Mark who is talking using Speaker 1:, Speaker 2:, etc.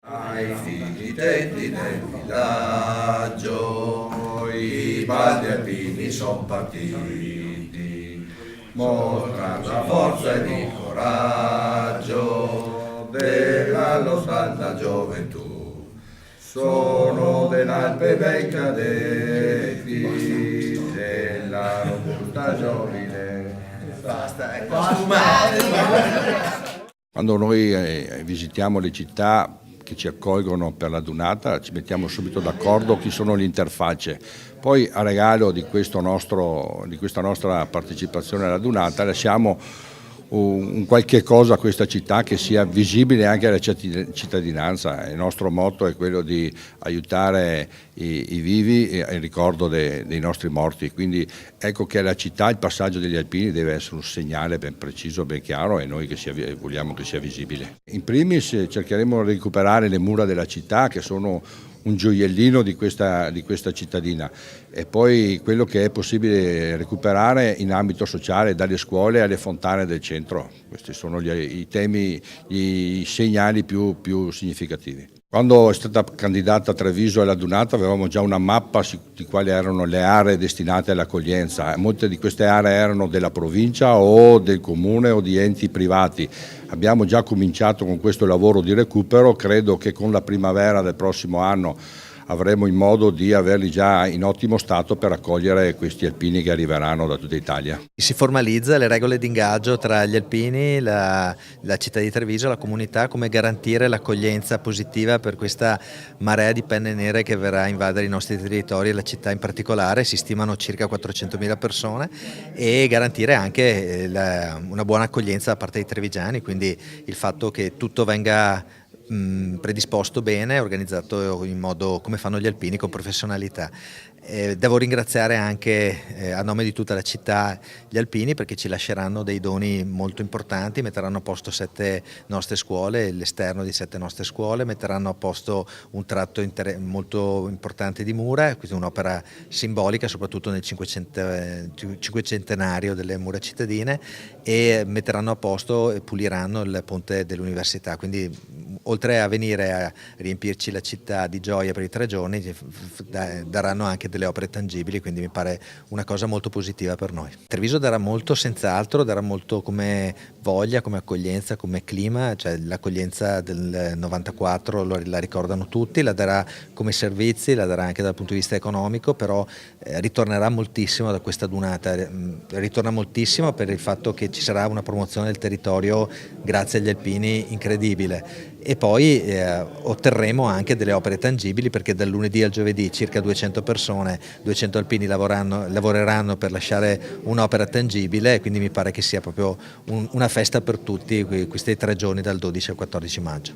Speaker 1: Ai figli tetti del villaggio i baldi alpini son partiti, mostrando la forza ed il coraggio della lontana gioventù. Sono dell'Alpe bei cadetti della robusta giovine. Basta, ecco. Quando noi visitiamo le città che ci accolgono per la Dunata, ci mettiamo subito d'accordo chi sono le interfacce. Poi a regalo di questa nostra partecipazione alla Dunata lasciamo un qualche cosa a questa città che sia visibile anche alla cittadinanza. Il nostro motto è quello di aiutare i vivi e il ricordo dei nostri morti, quindi ecco che alla città il passaggio degli alpini deve essere un segnale ben preciso, ben chiaro, e noi vogliamo che sia visibile. In primis cercheremo di recuperare le mura della città, che sono un gioiellino di questa cittadina, e poi quello che è possibile recuperare in ambito sociale, dalle scuole alle fontane del centro. Questi sono i temi, i segnali più significativi. Quando è stata candidata Treviso alla Dunata avevamo già una mappa di quali erano le aree destinate all'accoglienza. Molte di queste aree erano della provincia o del comune o di enti privati. Abbiamo già cominciato con questo lavoro di recupero, credo che con la primavera del prossimo anno avremo il modo di averli già in ottimo stato per accogliere questi alpini che arriveranno da tutta Italia.
Speaker 2: Si formalizza le regole di ingaggio tra gli alpini, la città di Treviso, la comunità, come garantire l'accoglienza positiva per questa marea di penne nere che verrà a invadere i nostri territori e la città in particolare. Si stimano circa 400.000 persone, e garantire anche una buona accoglienza da parte dei trevigiani, quindi il fatto che tutto venga predisposto bene, organizzato in modo come fanno gli alpini, con professionalità. Devo ringraziare anche a nome di tutta la città gli alpini, perché ci lasceranno dei doni molto importanti, metteranno a posto 7 nostre scuole, l'esterno di 7 nostre scuole, metteranno a posto un tratto molto importante di mura, quindi un'opera simbolica soprattutto nel cinquecentenario delle mura cittadine, e metteranno a posto e puliranno il ponte dell'università, quindi oltre a venire a riempirci la città di gioia per i 3 giorni, daranno anche delle opere tangibili, quindi mi pare una cosa molto positiva per noi. Treviso darà molto, senz'altro, darà molto come voglia, come accoglienza, come clima, cioè l'accoglienza del 94 la ricordano tutti, la darà come servizi, la darà anche dal punto di vista economico, però ritornerà moltissimo da questa Dunata, ritorna moltissimo per il fatto che ci sarà una promozione del territorio grazie agli alpini incredibile. E poi otterremo anche delle opere tangibili, perché dal lunedì al giovedì circa 200 persone, 200 alpini lavoreranno per lasciare un'opera tangibile, quindi mi pare che sia proprio una festa per tutti questi 3 giorni dal 12 al 14 maggio.